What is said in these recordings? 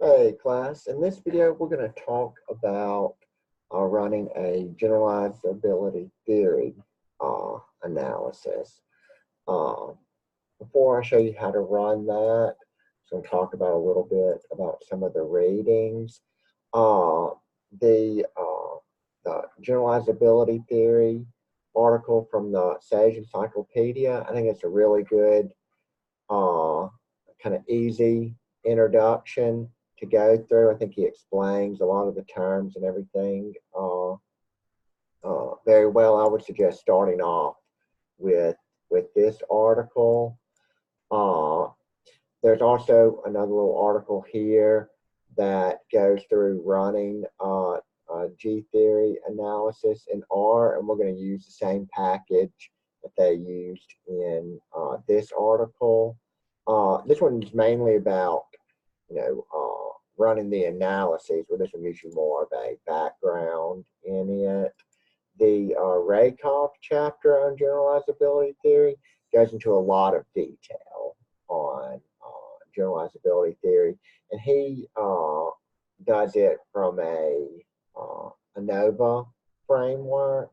Hey class, in this video we're going to talk about running a generalizability theory analysis. Uh, Before I show you how to run that, I'm going to talk about a little bit about some of the ratings. Uh, the generalizability theory article from the Sage Encyclopedia, I think it's a really good kind of easy introduction to go through. I think he explains a lot of the terms and everything very well. I would suggest starting off with this article. There's also another little article here that goes through running Gtheory analysis in R, and we're going to use the same package that they used in this article. This one is mainly about, running the analyses, where this one gives you more of a background in it. The Rakoff chapter on generalizability theory goes into a lot of detail on generalizability theory, and he does it from a ANOVA framework,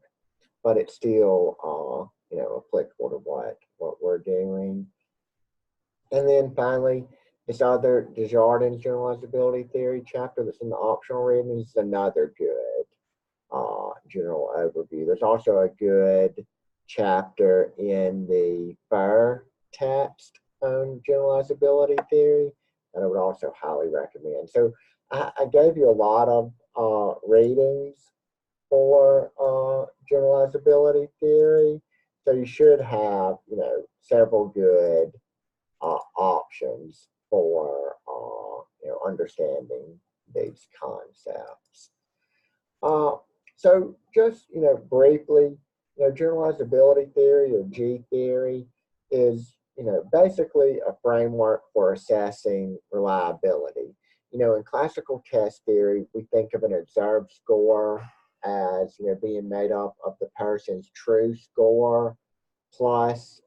but it's still applicable to what we're doing. And then finally, this other Desjardins generalizability theory chapter that's in the optional readings is another good general overview. There's also a good chapter in the FAIR text on generalizability theory that I would also highly recommend. So I gave you a lot of ratings for generalizability theory. So you should have, several good options for understanding these concepts. So just briefly, generalizability theory or G theory is basically a framework for assessing reliability. In classical test theory, we think of an observed score as being made up of the person's true score plus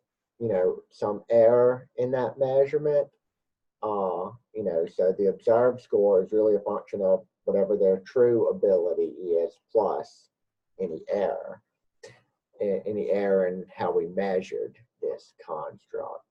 some error in that measurement. So the observed score is really a function of whatever their true ability is plus any error in how we measured this construct.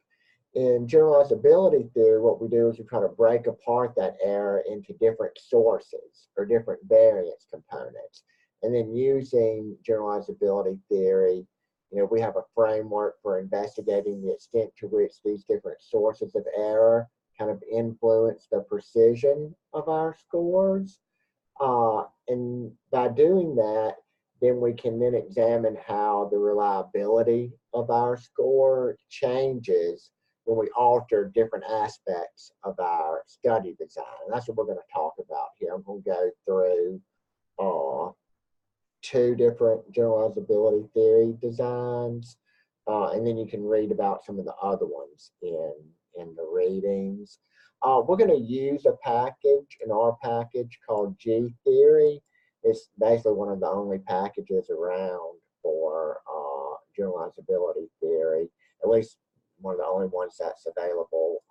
In generalizability theory, what we do is we try to break apart that error into different sources or different variance components. And then using generalizability theory, we have a framework for investigating the extent to which these different sources of error kind of influence the precision of our scores. And by doing that, then we can then examine how the reliability of our score changes when we alter different aspects of our study design. And that's what we're going to talk about here. I'm going to go through two different generalizability theory designs, and then you can read about some of the other ones in the readings. We're going to use a package, an R package called Gtheory. It's basically one of the only packages around for generalizability theory, at least one of the only ones that's available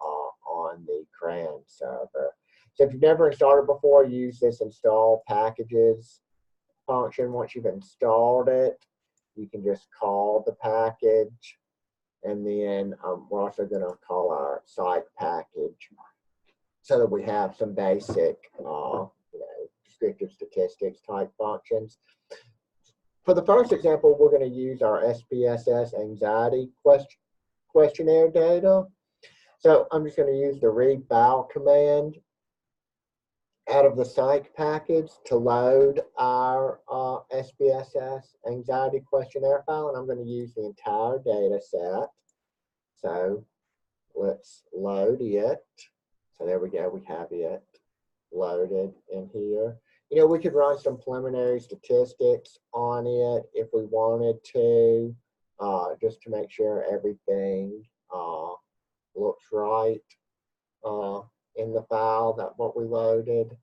on the CRAN server. So if you've never installed it before, use this install packages function. Once you've installed it, you can just call the package, and then we're also going to call our site package so that we have some basic descriptive statistics type functions. For the first example, we're going to use our SPSS anxiety questionnaire data. So I'm just going to use the read file command out of the psych package to load our SPSS anxiety questionnaire file, and I'm going to use the entire data set. So let's load it. So there we go, we have it loaded in here. We could run some preliminary statistics on it if we wanted to, just to make sure everything looks right in the file that what we loaded.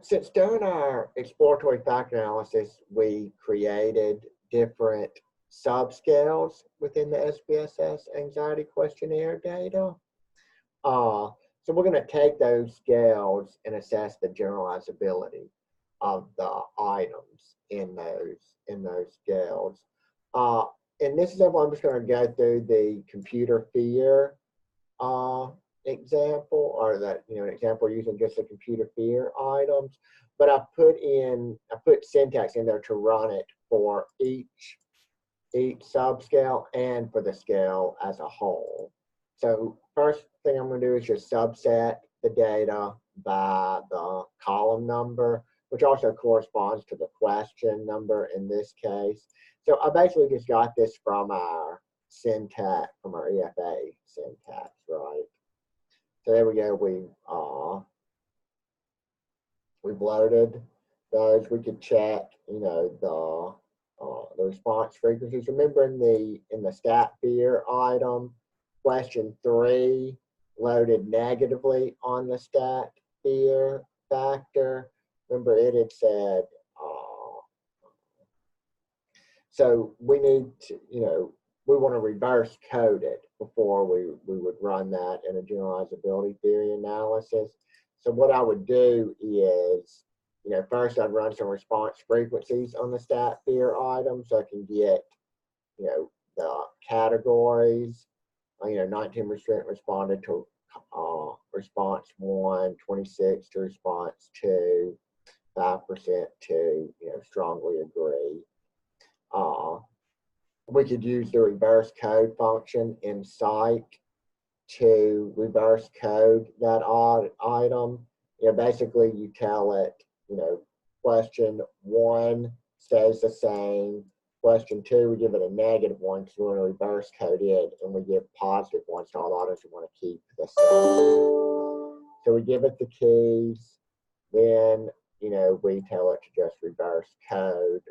Since during our exploratory factor analysis, we created different subscales within the SPSS anxiety questionnaire data. So we're going to take those scales and assess the generalizability of the items in those scales. In this example, I'm just going to go through the computer fear example, or that an example using just the computer fear items. But I put syntax in there to run it for each subscale and for the scale as a whole. So first thing I'm going to do is just subset the data by the column number, which also corresponds to the question number in this case. So I basically just got this from our syntax, from our EFA syntax, right? So there we go. We've loaded those. We could check, the response frequencies. Remember in the stat fear item, question 3 loaded negatively on the stat fear factor. Remember it had said, so we need to, we want to reverse code it before we would run that in a generalizability theory analysis. So what I would do is, first I'd run some response frequencies on the stat fear item so I can get, the categories. 19% responded to response 1, 26 to response 2, 5% to, strongly agree. We could use the reverse code function in Psych to reverse code that item. Basically you tell it, question 1 stays the same. Question 2, we give it a -1 because we want to reverse code it, and we give +1 to all items we want to keep the same. So we give it the keys, then, we tell it to just reverse code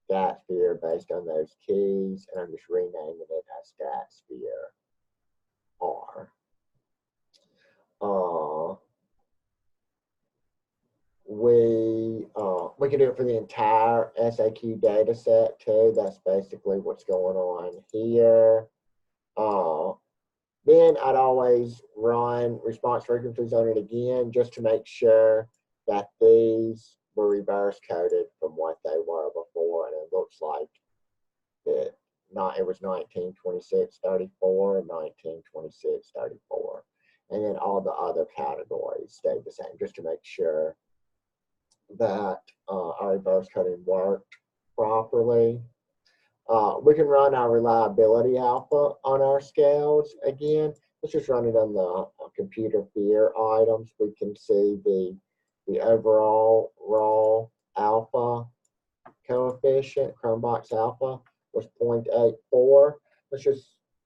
stat sphere based on those keys, and I'm just renaming it as stat sphere R. We can do it for the entire SAQ data set too. That's basically what's going on here. Then I'd always run response frequencies on it again just to make sure that these were reverse coded from what they were before, and it looks like it was 19, 26, 34, 19, 26, 34. And then all the other categories stayed the same, just to make sure that our reverse coding worked properly. We can run our reliability alpha on our scales again. Let's just run it on the computer fear items. We can see the overall raw alpha coefficient, Chromebox alpha, was 0.84.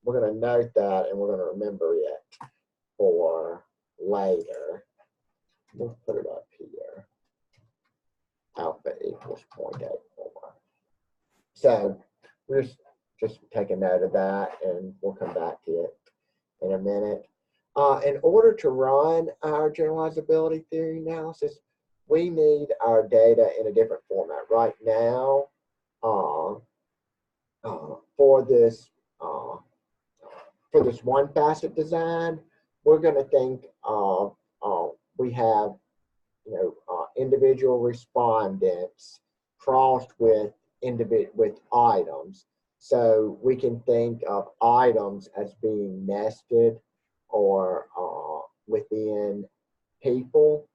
We're going to note that, and we're going to remember it for later. We'll put it up here. Alpha equals 0.84. So we're just take a note of that, and we'll come back to it in a minute. In order to run our generalizability theory analysis, we need our data in a different format. Right now, for this one facet design, we're going to think of we have individual respondents crossed with items. So we can think of items as being nested or within people.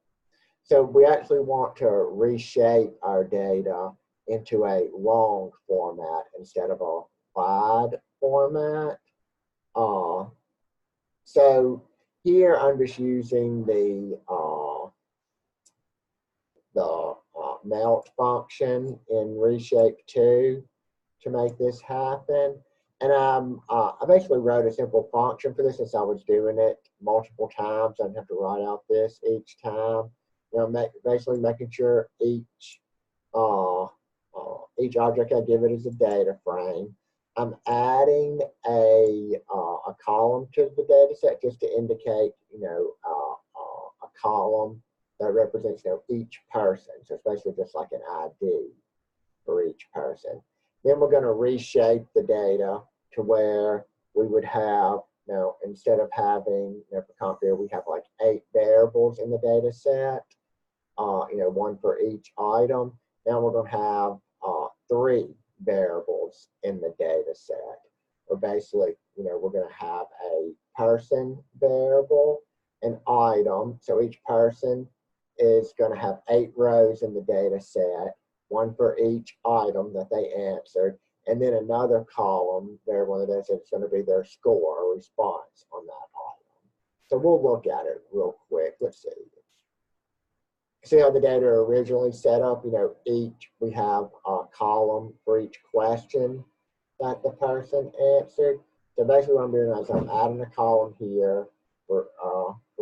So we actually want to reshape our data into a long format instead of a wide format. So here I'm just using the melt function in reshape 2 to make this happen. And I basically wrote a simple function for this since I was doing it multiple times. I didn't have to write out this each time. Basically making sure each object I give it is a data frame. I'm adding a column to the data set just to indicate, a column that represents, each person. So it's basically just like an ID for each person. Then we're going to reshape the data to where we would have, now instead of having, for comp theory, we have like 8 variables in the data set, 1 for each item. Now we're going to have 3 variables in the data set. Or basically, we're going to have a person variable, an item. So each person is going to have 8 rows in the data set, 1 for each item that they answered, and then another column variable in the data set is going to be their score or response on that item. So we'll look at it real quick. Let's see. See how the data are originally set up? We have a column for each question that the person answered. So basically what I'm doing is I'm adding a column here for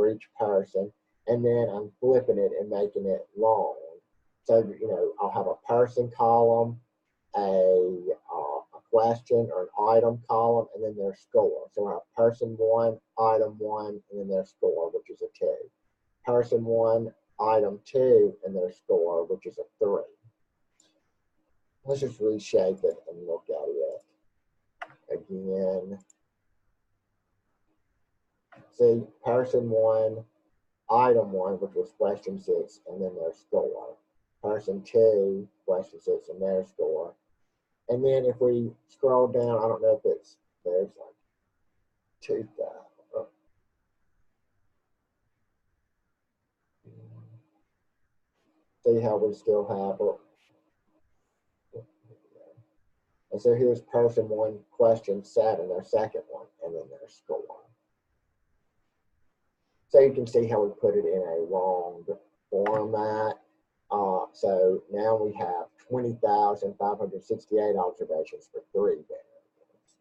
each person, and then I'm flipping it and making it long. So, I'll have a person column, a question or an item column, and then their score. So I have person 1, item 1, and then their score, which is a 2. Person 1, item 2, and their score, which is a 3. Let's just reshape it and look at it again. See, person 1, item 1, which was question 6, and then their score. Person 2, question 6, and their score. And then if we scroll down, I don't know if there's like 2,000. See how we still have it. And so here's person 1, question 7, their second one, and then their score. So you can see how we put it in a long format. So now we have 20,568 observations for 3 variables.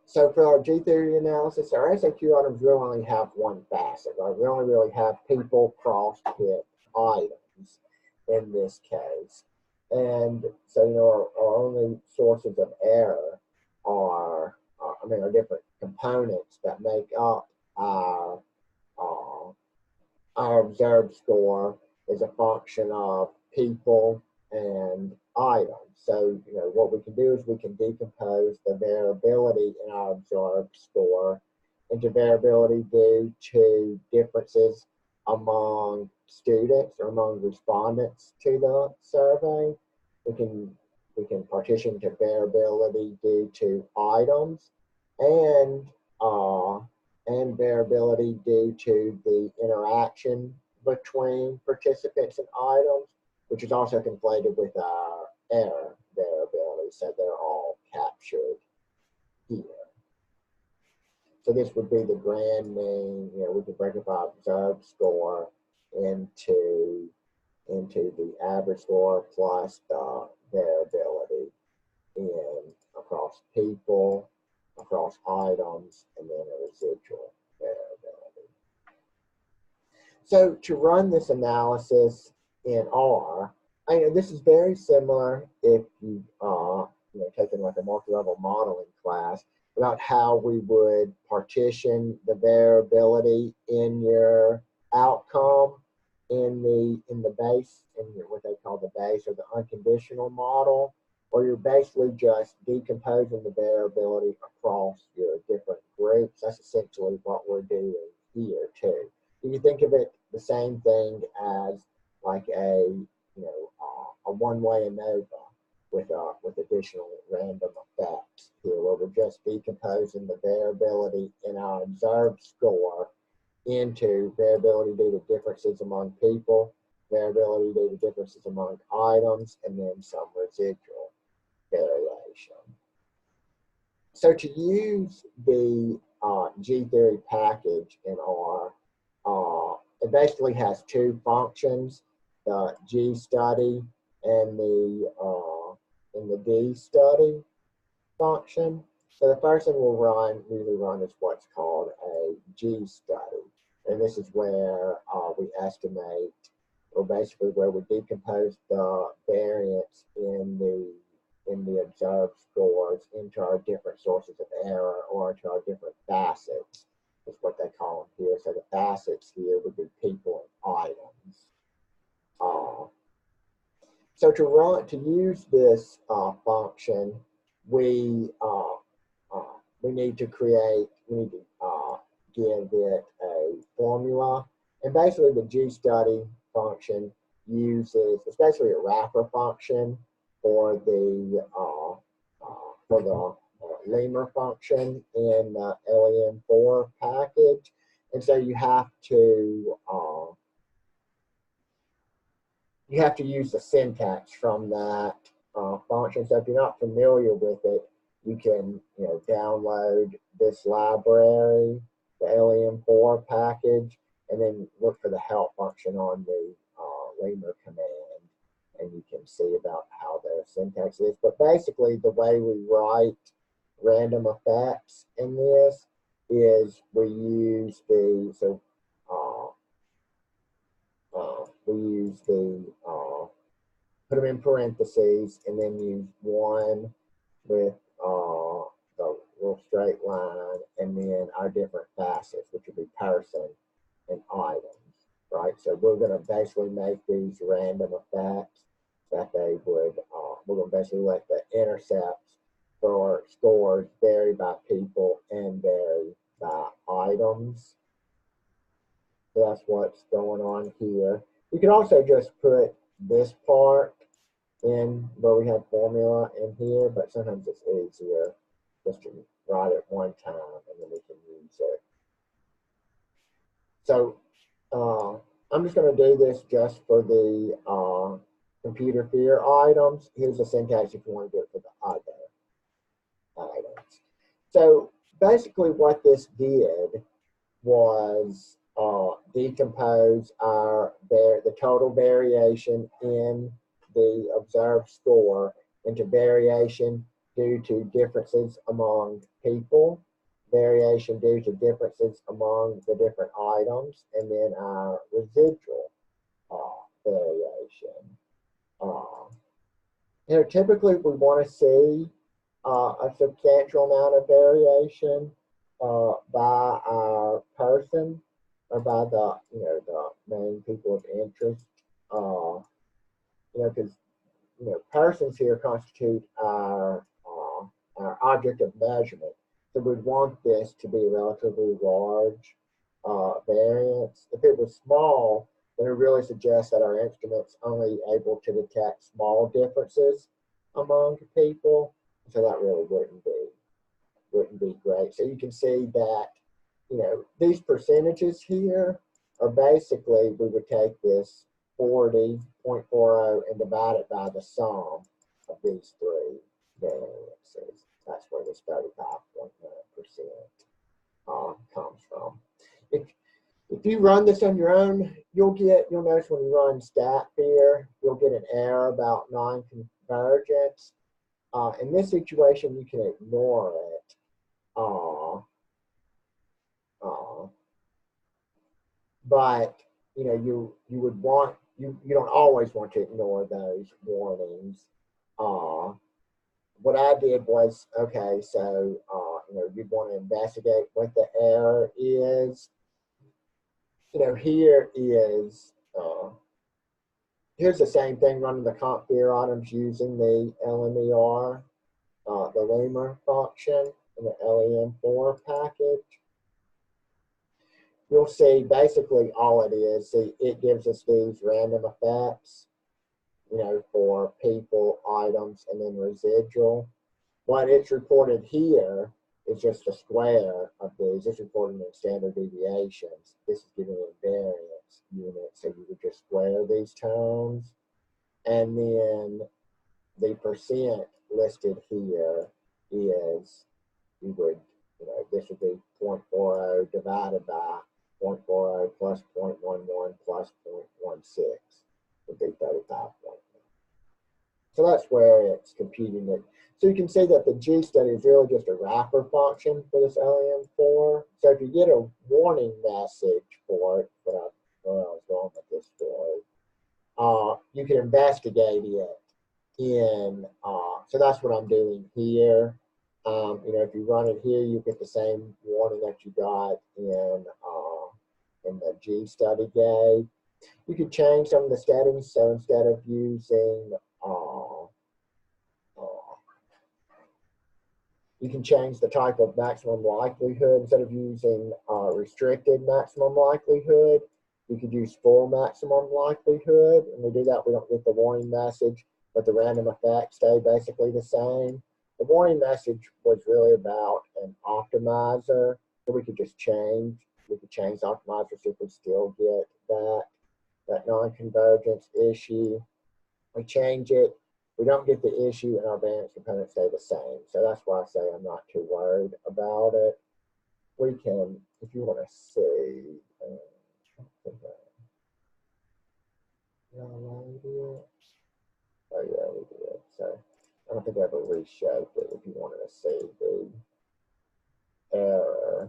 So for our Gtheory analysis, our SAQ items really only have one facet, right? We only really have people cross-picked items in this case. And so, our only sources of error are different components that make up our observed score is a function of people and items. So, what we can do is we can decompose the variability in our observed score into variability due to differences among students or among respondents to the survey. We can partition to variability due to items and variability due to the interaction between participants and items, which is also conflated with our error variability. So they're all captured here. So this would be the grand mean. We could break up our observed score into the average score plus the variability across people, across items, and then a residual variability. So to run this analysis in R, this is very similar if you've taken like a multi-level modeling class about how we would partition the variability in your outcome in the base, in what they call the base or the unconditional model, or you're basically just decomposing the variability across your different groups. That's essentially what we're doing here too. You can think of it the same thing as like a one-way ANOVA with additional random effects here, where we're just decomposing the variability in our observed score into variability due to differences among people, variability due to differences among items, and then some residual variation. So to use the Gtheory package in R, it basically has 2 functions, the G study and the D study function. So the first one we'll usually run is what's called a G study. And this is where we estimate, or basically where we decompose the variance in the observed scores into our different sources of error or into our different facets. That's what they call them here. So the facets here would be people and items. So to use this function, we we need to give it a formula. And basically the gstudy function uses, especially a wrapper function for the lemur function in the LEM4 package. And so you have to use the syntax from that function. So if you're not familiar with it, you can download this library, the LEM4 package, and then look for the help function on the lemur command, and you can see about how the syntax is. But basically, the way we write random effects in this is we use the put them in parentheses and then use one with the little straight line and then our different facets, which would be person and items, right? So we're going to basically make these random effects that they would, we're going to basically let the intercepts for scores vary by people and vary by items. So that's what's going on here. You can also just put this part in where we have formula in here, but sometimes it's easier just to write it one time and then we can use it. So I'm just going to do this just for the computer fear items. Here's the syntax if you want to do it for the other items. So basically what this did was decompose the total variation in the observed score into variation due to differences among people, variation due to differences among the different items, and then our residual variation. Typically we want to see a substantial amount of variation by our person or by the the main people of interest. Because persons here constitute our object of measurement. So we'd want this to be a relatively large variance. If it was small, then it really suggests that our instrument's only able to detect small differences among people. So that really wouldn't be great. So you can see that, these percentages here are basically, we would take this 40.40 and divide it by the sum of these three variances. That's where this 35.9% comes from. If you run this on your own, you'll notice when you run stat fear, you'll get an error about non-convergence. In this situation, you can ignore it. But you don't always want to ignore those warnings. What I did was, okay, so you'd want to investigate what the error is. Here is here's the same thing running the comp fear items using the LMER, the lemur function in the LEM4 package. You'll see basically all it is. See, it gives us these random effects, for people, items, and then residual. What it's reported here is just the square of these. It's reported in standard deviations. This is giving a variance unit, so you would just square these terms. And then the percent listed here is, this would be 0.40 divided by 0.40 plus 0.11 plus 0.16 would be 35.9. So that's where it's computing it. So you can see that the G study is really just a wrapper function for this LEM4. So if you get a warning message for it, what I was wrong with this story, you can investigate it in, so that's what I'm doing here. If you run it here, you get the same warning that you got in the G study gave. You could change some of the settings. So instead of using, You can change the type of maximum likelihood. Instead of using restricted maximum likelihood, you could use full maximum likelihood. And we do that, we don't get the warning message, but the random effects stay basically the same. The warning message was really about an optimizer, so we could just change. We could change the optimizer so we could still get that non-convergence issue. We change it, we don't get the issue, and our variance components stay the same. So that's why I say I'm not too worried about it. We can, if you want to see, oh yeah, we did. So I don't think I ever reshaped it. If you wanted to see the error,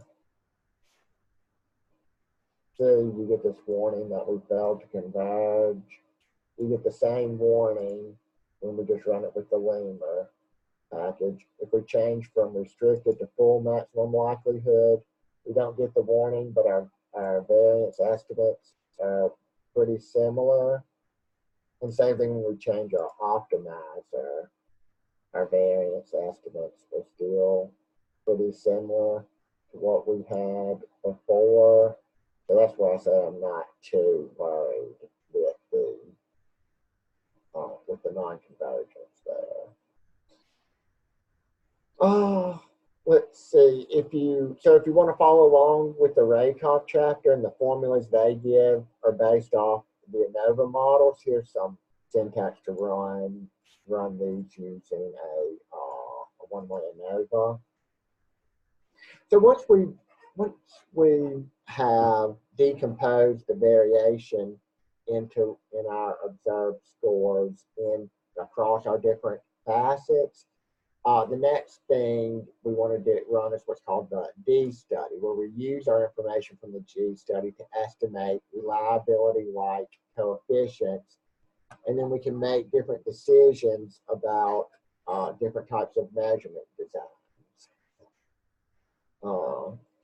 so you get this warning that we failed to converge. You get the same warning when we just run it with the lemur package. If we change from restricted to full maximum likelihood, we don't get the warning, but our variance estimates are pretty similar. And same thing when we change our optimizer, our variance estimates are still pretty similar to what we had before. So that's why I say I'm not too worried with the non-convergence there. Let's see, if you want to follow along with the Rakoff chapter, and the formulas they give are based off the ANOVA models. Here's some syntax to run these using a one-way ANOVA. So once we have decomposed the variation in our observed scores across our different facets, the next thing we want to run is what's called the D study, where we use our information from the G study to estimate reliability-like coefficients, and then we can make different decisions about different types of measurement designs.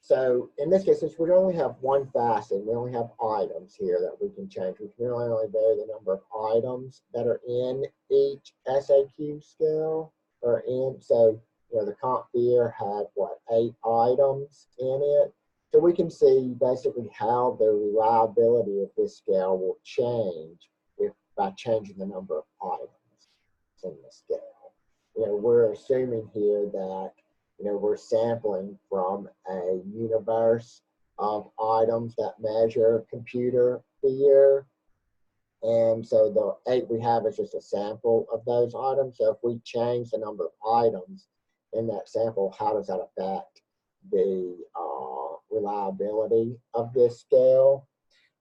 So in this case, since we only have one facet, we only have items here that we can change. We can only vary the number of items that are in each SAQ scale. So the comp fear had 8 items in it. So we can see basically how the reliability of this scale will change by changing the number of items in the scale. We're assuming here that we're sampling from a universe of items that measure computer fear. And so the 8 we have is just a sample of those items. So if we change the number of items in that sample, how does that affect the reliability of this scale?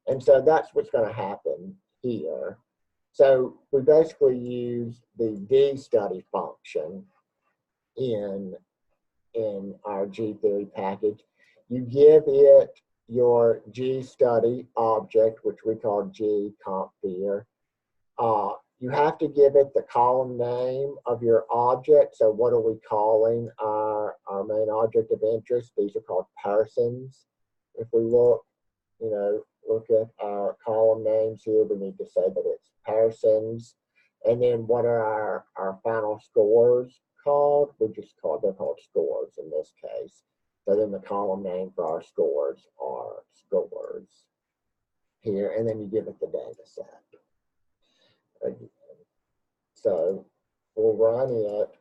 And so that's what's going to happen here. So we basically use the D study function in our Gtheory package. You give it your G study object, which we call G comp fear. You have to give it the column name of your object. So what are we calling our main object of interest? These are called persons. If we look at our column names here, we need to say that it's persons. And then what are our final scores called? They're called scores in this case. So then the column name for our scores are scores here, and then you give it the data set. Again. So we'll run it,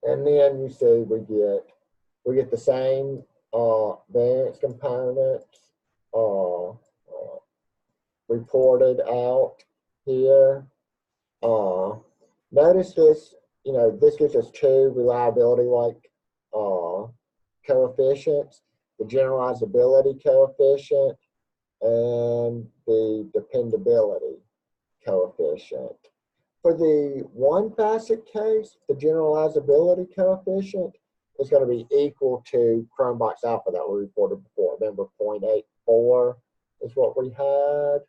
and then you see we get the same variance components reported out here. Notice this, this gives us 2 reliability-like coefficients, the generalizability coefficient and the dependability coefficient. For the one facet case, the generalizability coefficient is going to be equal to Cronbach's alpha that we reported before. Remember, 0.84 is what we had.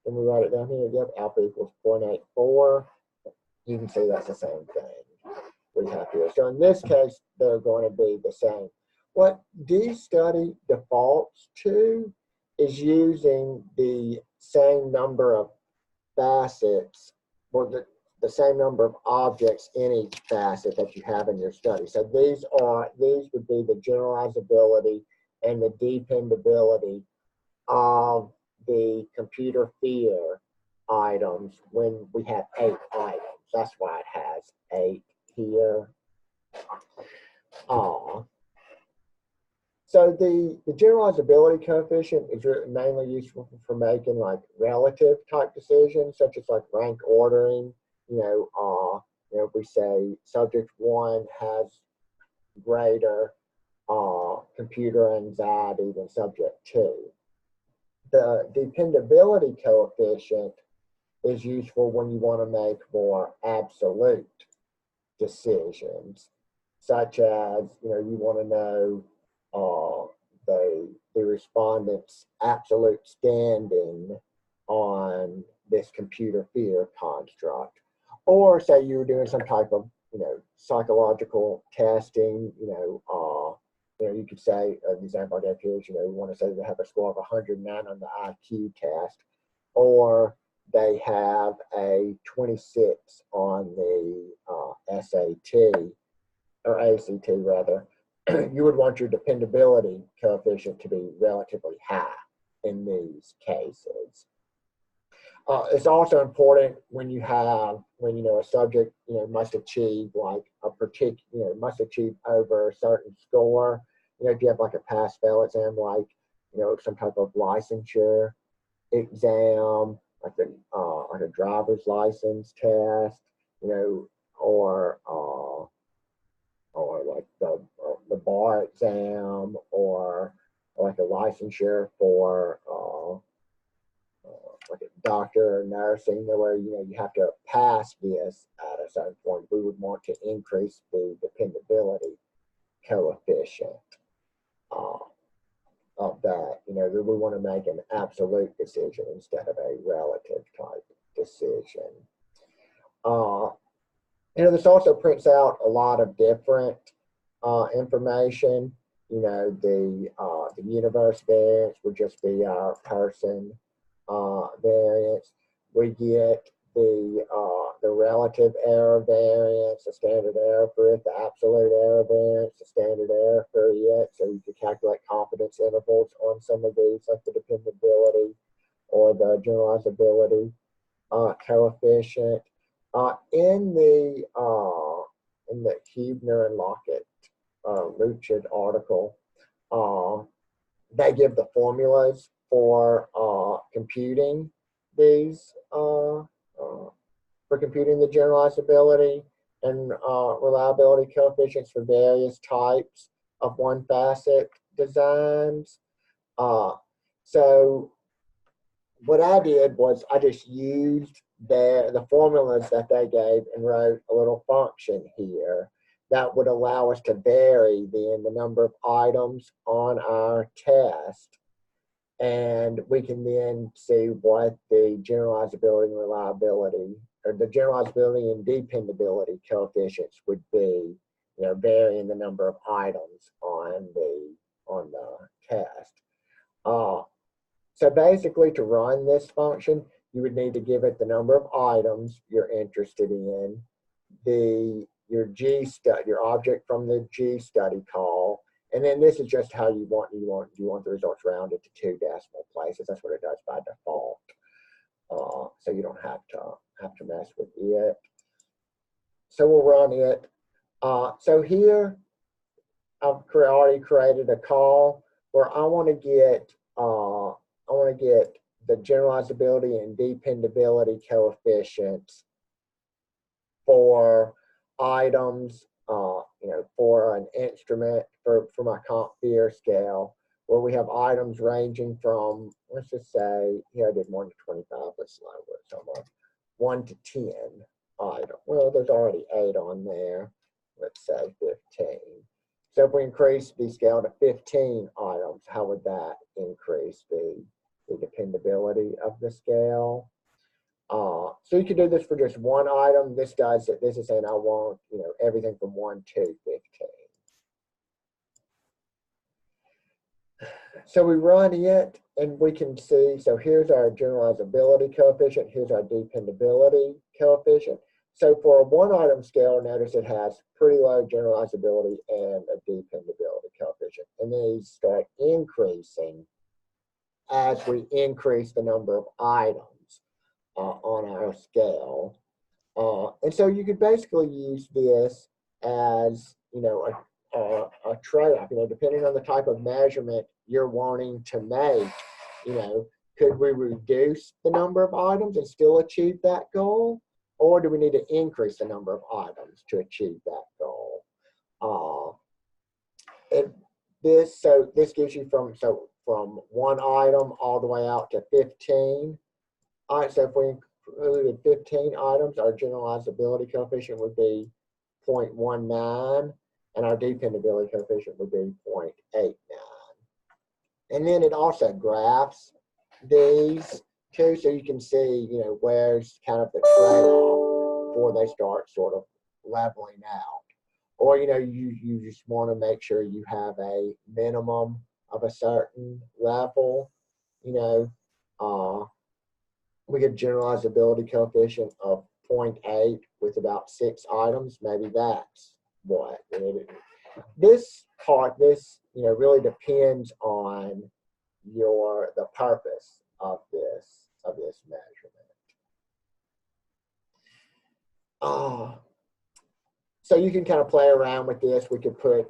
Can we write it down here? Yep, alpha equals 0.84. You can see that's the same thing we have here. So in this case, they're going to be the same. What D study defaults to is using the same number of facets, or the same number of objects in each facet that you have in your study. So these would be the generalizability and the dependability of the computer fear items when we have 8 items. That's why it has 8 here. So the generalizability coefficient is mainly useful for making like relative type decisions, such as like rank ordering. If we say subject 1 has greater computer anxiety than subject 2. The dependability coefficient is useful when you want to make more absolute decisions, such as you want to know the respondent's absolute standing on this computer fear construct, or say you were doing some type of psychological testing. You could say an example I gave here is you want to say they have a score of 109 on the IQ test, or they have a 26 on the SAT or ACT rather. You would want your dependability coefficient to be relatively high in these cases. It's also important when a subject must achieve like a particular must achieve over a certain score. If you have like a pass-fail exam, like some type of licensure exam, like a driver's license test, or like the bar exam, or like a licensure for like a doctor or nursing, where you have to pass this at a certain point. We would want to increase the dependability coefficient of that. That we want to make an absolute decision instead of a relative type decision. This also prints out a lot of different information. The universe variance would just be our person variance. We get the relative error variance, the standard error for it, the absolute error variance, the standard error for it. So you can calculate confidence intervals on some of these, like the dependability or the generalizability coefficient. In the Huebner and Lockett Lucid article, they give the formulas for computing these, for computing the generalizability and reliability coefficients for various types of one facet designs. So what I did was I just used the formulas that they gave and wrote a little function here that would allow us to vary the number of items on our test. And we can then see what the generalizability and reliability, or the generalizability and dependability coefficients would be, varying the number of items on the test. So basically, to run this function, you would need to give it the number of items you're interested in, your object from the G study call, and then this is just how you want the results rounded to 2 decimal places. That's what it does by default. So you don't have to mess with it. So we'll run it. So here I've already created a call where I want to get the generalizability and dependability coefficients for items, for an instrument for my comp fear scale, where we have items ranging from, let's just say, here I did 1 to 25, let's lower it somewhere, 1 to 10 items. Well, there's already 8 on there. Let's say 15. So if we increase the scale to 15 items, how would that increase the dependability of the scale? So you can do this for just one item. This is saying I want everything from 1 to 15. So we run it and we can see, so here's our generalizability coefficient, here's our dependability coefficient. So for a one-item scale, notice it has pretty low generalizability and a dependability coefficient. And these start increasing as we increase the number of items on our scale. And so you could basically use this as, a trade-off, depending on the type of measurement you're wanting to make, could we reduce the number of items and still achieve that goal? Or do we need to increase the number of items to achieve that goal? This gives you from one item all the way out to 15. All right, so if we included 15 items, our generalizability coefficient would be 0.19, and our dependability coefficient would be 0.89. And then it also graphs these too, so you can see, where's kind of the trade-off before they start sort of leveling out. Or, you just want to make sure you have a minimum of a certain level. We get generalizability coefficient of 0.8 with about 6 items. Maybe that's what. This really depends on the purpose of this measurement. So you can kind of play around with this. We could put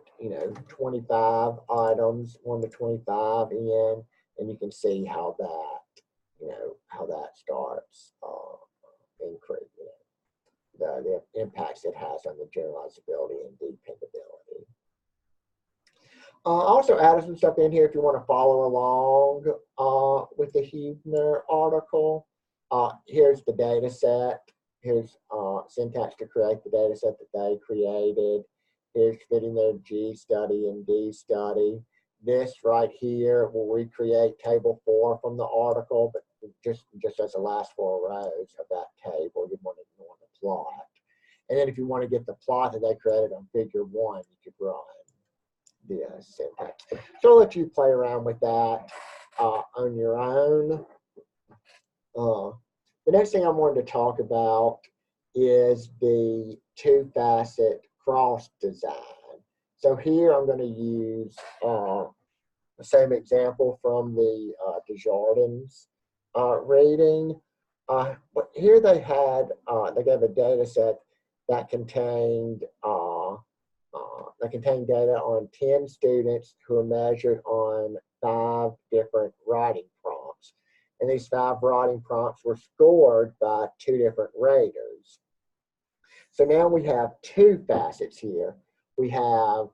25 items, 1 to 25 in, and you can see how that starts increasing, the impacts it has on the generalizability and dependability. I also added some stuff in here if you want to follow along with the Huebner article. Here's the data set. Here's syntax to create the data set that they created. Here's fitting their G study and D study. This right here will recreate table 4 from the article, but just as the last 4 rows of that table, you want to ignore the plot. And then if you want to get the plot that they created on figure 1, you could run the syntax. So I'll let you play around with that on your own. The next thing I wanted to talk about is the 2-facet cross design. So here I'm going to use the same example from the Desjardins rating. But here they gave a data set that contained data on 10 students who were measured on 5 different writing prompts. And these 5 writing prompts were scored by 2 different raters. So now we have 2 facets here. We have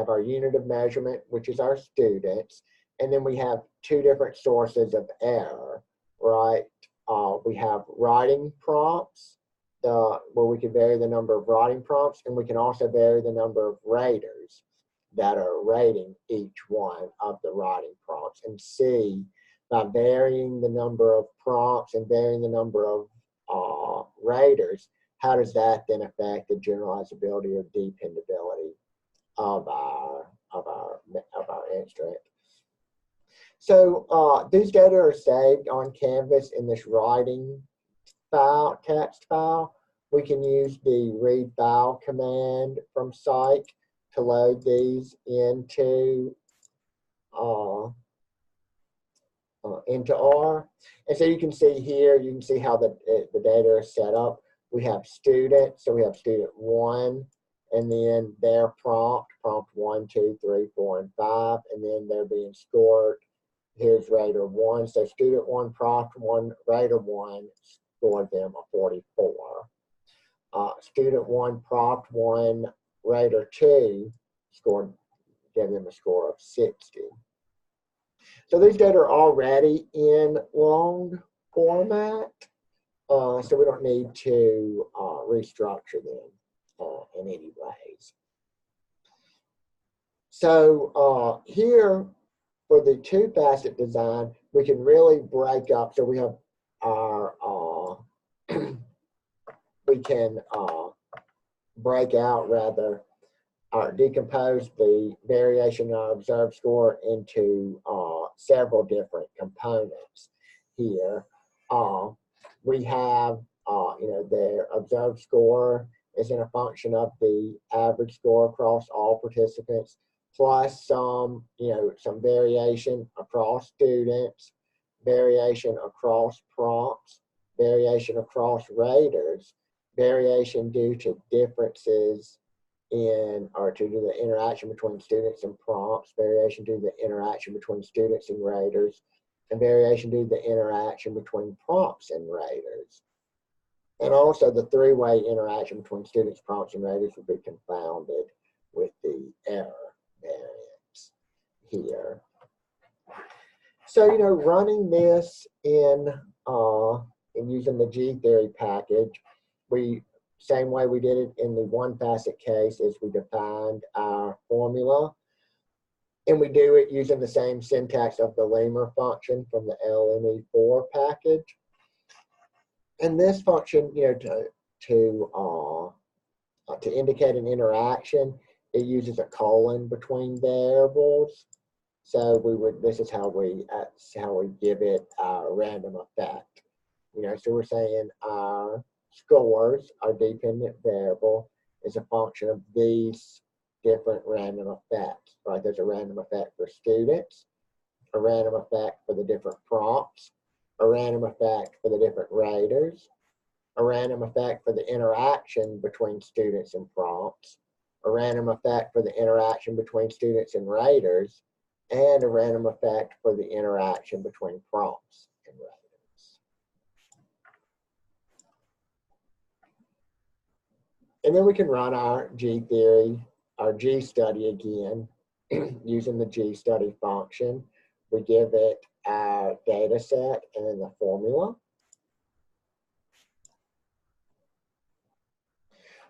our unit of measurement, which is our students, and then we have 2 different sources of error, right? We have writing prompts, where we can vary the number of writing prompts, and we can also vary the number of raters that are rating each one of the writing prompts, and see by varying the number of prompts and varying the number of raters, how does that then affect the generalizability or dependability of our instrument. So these data are saved on Canvas in this writing file, text file. We can use the read file command from Psych to load these into R. And so you can see here, you can see how the data is set up. We have students, so we have student 1, and then their prompt 1, 2, 3, 4, and 5, and then they're being scored. Here's rater 1. So student 1, prompt 1, rater 1 scored them a 44. Student 1, prompt 1, rater 2 gave them a score of 60. So these data are already in long format, so we don't need to restructure them in any ways. So here, for the 2-facet design, we can really break up. So we have our, we can break out rather, or decompose the variation in our observed score into several different components here. We have their observed score is in a function of the average score across all participants, plus some variation across students, variation across prompts, variation across raters, variation due to differences or to the interaction between students and prompts, variation due to the interaction between students and raters, and variation due to the interaction between prompts and raters. And also the three-way interaction between students, prompts, and raters would be confounded with the error variance here. So, running this in using the Gtheory package, same way we did it in the one facet case is we defined our formula, and we do it using the same syntax of the lemma function from the LME4 package. And this function, to indicate an interaction, it uses a colon between variables. So this is how we give it our random effect. So we're saying our scores, our dependent variable, is a function of these different random effects, right? There's a random effect for students, a random effect for the different prompts, a random effect for the different raters, a random effect for the interaction between students and prompts, a random effect for the interaction between students and raters, and a random effect for the interaction between prompts and raters. And then we can run our Gtheory, our Gstudy again, using the Gstudy function. We give it our data set and then the formula.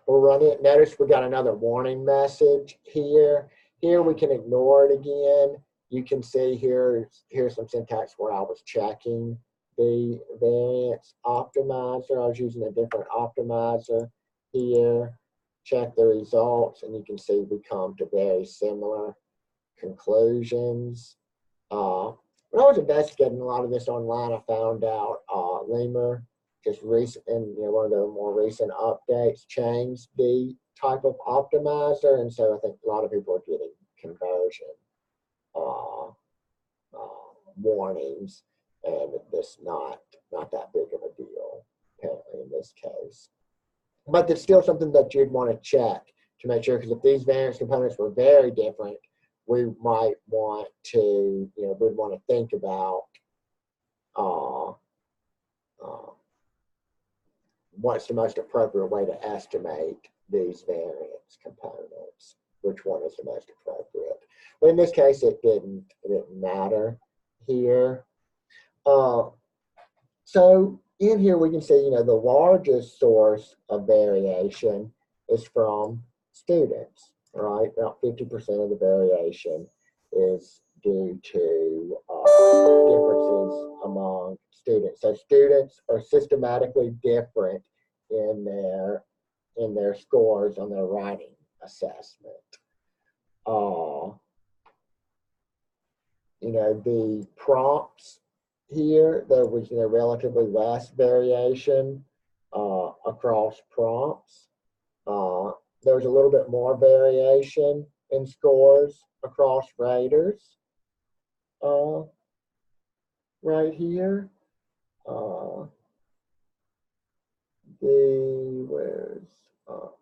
We'll run it. Notice we got another warning message here. Here we can ignore it again. You can see here's some syntax where I was checking the variance optimizer. I was using a different optimizer here. Check the results, and you can see we come to very similar conclusions. When I was investigating a lot of this online, I found out Lemur just recent, and one of the more recent updates changed the type of optimizer, and so I think a lot of people are getting conversion warnings, and it's not that big of a deal apparently in this case. But it's still something that you'd want to check to make sure, because if these variance components were very different, we might want to, we'd want to think about what's the most appropriate way to estimate these variance components. Which one is the most appropriate? But in this case, it didn't matter here. So in here we can see, the largest source of variation is from students, right? About 50% of the variation is due to differences among students. So students are systematically different in their scores on their writing assessment. The prompts here, there was relatively less variation across prompts. There was a little bit more variation in scores across raters right here.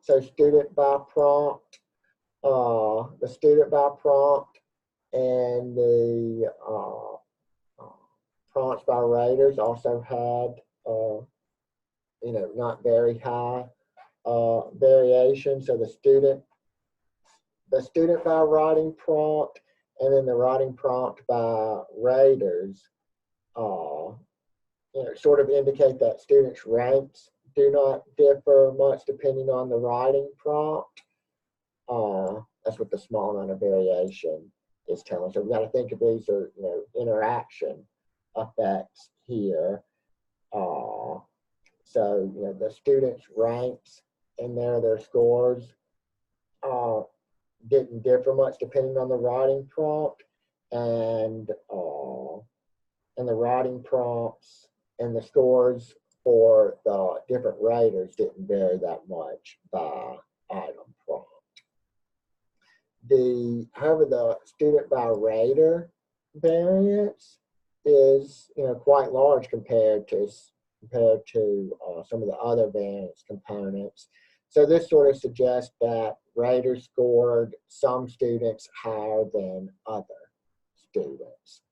So student by prompt, the student by prompt, and the prompts by raters also had not very high variation. So the student by writing prompt, and then the writing prompt by raters sort of indicate that students' ranks do not differ much depending on the writing prompt. That's what the small amount of variation is telling. So we've got to think of these are interaction effects here. So the students' ranks and their scores didn't differ much depending on the writing prompt, and the writing prompts and the scores for the different raters didn't vary that much by item prompt. However, the student by rater variance is quite large compared to some of the other variance components. So this sort of suggests that raters scored some students higher than other students.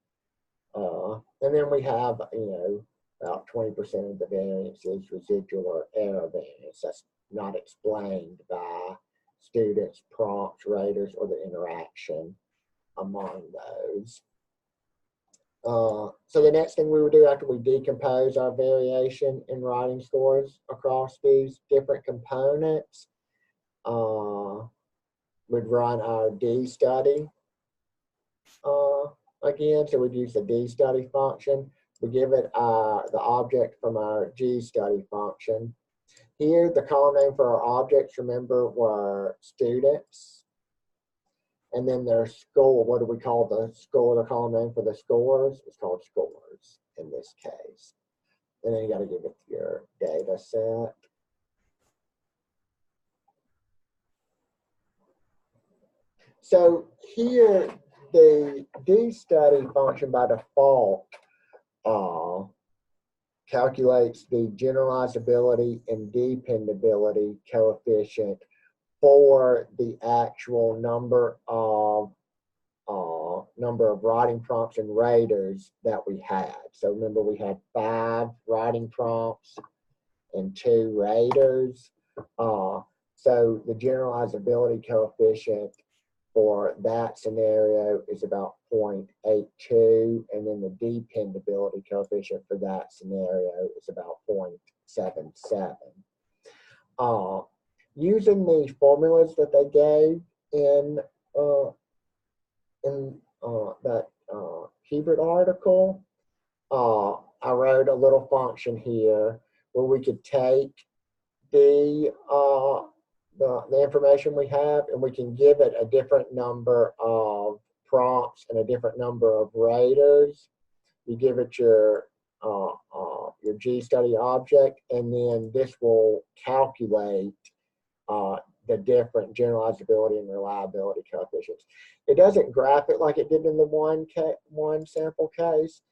And then we have about 20% of the variance is residual or error variance. That's not explained by students, prompts, raters, or the interaction among those. So the next thing we would do after we decompose our variation in writing scores across these different components, we'd run our D-study again. So we'd use the D-study function. We give it the object from our G-study function. Here, the column name for our objects, remember, were students. And then their score, what do we call the score, the column name for the scores? It's called scores in this case. And then you got to give it your data set. So here, the D-study function by default calculates the generalizability and dependability coefficient for the actual number of writing prompts and raters that we had. So remember, we had 5 writing prompts and 2 raters. So the generalizability coefficient for that scenario is about 0.82, and then the dependability coefficient for that scenario is about 0.77. Using the formulas that they gave in that Hebert article, I wrote a little function here where we could take the information we have, and we can give it a different number of prompts and a different number of raters. You give it your G-study object, and then this will calculate the different generalizability and reliability coefficients. It doesn't graph it like it did in the one sample case,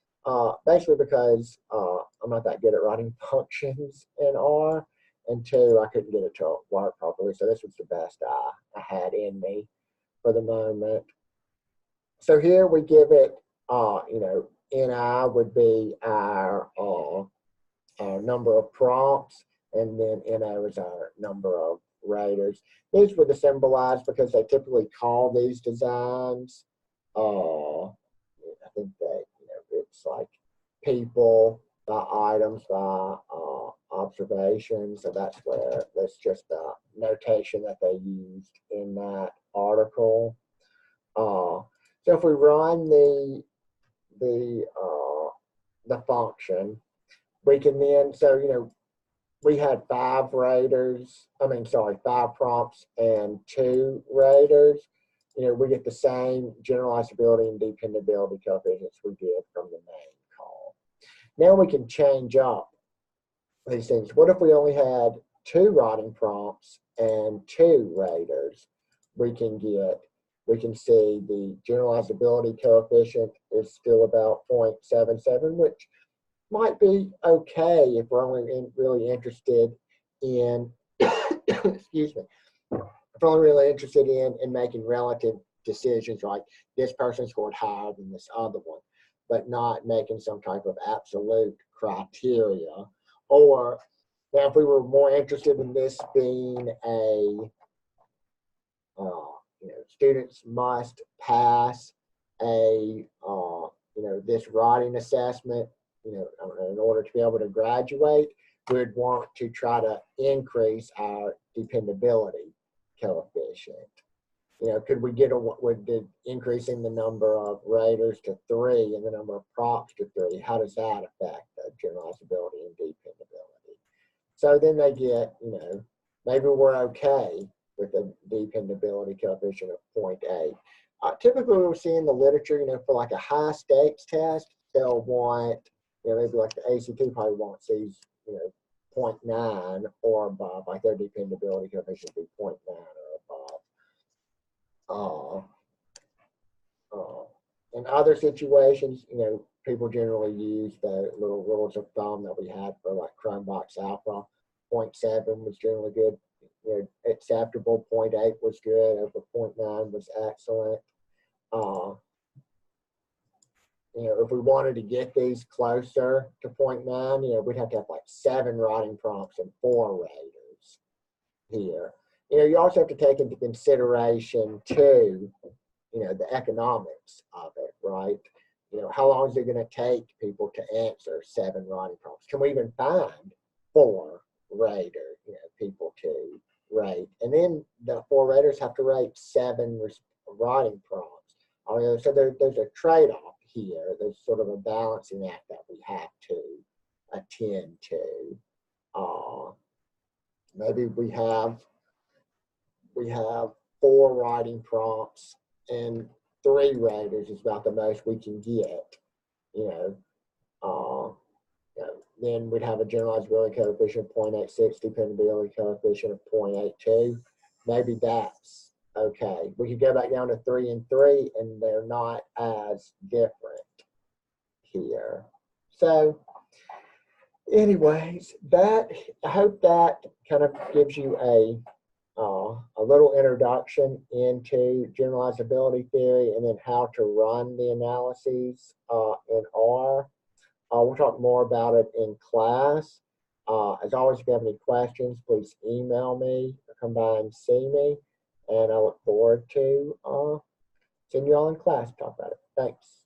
basically because I'm not that good at writing functions in R, and 2, I couldn't get it to work properly. So this was the best I had in me for the moment. So here we give it, NI would be our number of prompts, and then NO is our number of raters. These were symbolized because they typically call these designs, I think that, it's like people by items by observations. So that's just the notation that they used in that article. So if we run the function, we can then, we had 5 prompts and 2 raters. We get the same generalizability and dependability coefficients we did from the main call. Now we can change up these things. What if we only had 2 writing prompts and 2 raters? We can see the generalizability coefficient is still about 0.77, which might be okay if we're only really interested in, excuse me, if we're only really interested in making relative decisions, like this person scored higher than this other one, but not making some type of absolute criteria. Or now if we were more interested in this being a, students must pass a, this writing assessment, in order to be able to graduate, we'd want to try to increase our dependability coefficient. Could we get increasing the number of raters to 3 and the number of prompts to 3? How does that affect the generalizability and dependability? So then they get, maybe we're okay with a dependability coefficient of 0.8. Typically, we'll see in the literature, for like a high stakes test, they'll want, maybe like the ACT probably wants these you know, 0.9 or above, like their dependability coefficient would be 0.9 or above. In other situations, you know, people generally use the little rules of thumb that we had for like Chromebox Alpha. 0.7 was generally good, you know, acceptable. 0.8 was good. Over 0.9 was excellent. You know, if we wanted to get these closer to 0.9, you know, we'd have to have like 7 writing prompts and 4 raters here. You know, you also have to take into consideration too, you know, the economics of it, right? You know, how long is it going to take people to answer 7 writing prompts? Can we even find 4 rater, you know, people to rate? And then the 4 raters have to rate 7 writing prompts. So there's a trade-off here. There's sort of a balancing act that we have to attend to. Maybe we have 4 writing prompts and 3 raters is about the most we can get, you know. Then we'd have a generalizability coefficient of 0.86, dependability coefficient of 0.82. Maybe that's okay. We could go back down to 3 and 3, and they're not as different here. So, anyways, I hope that kind of gives you a little introduction into generalizability theory and then how to run the analyses in R. We'll talk more about it in class. As always, if you have any questions, please email me or come by and see me. And I look forward to seeing you all in class to talk about it. Thanks.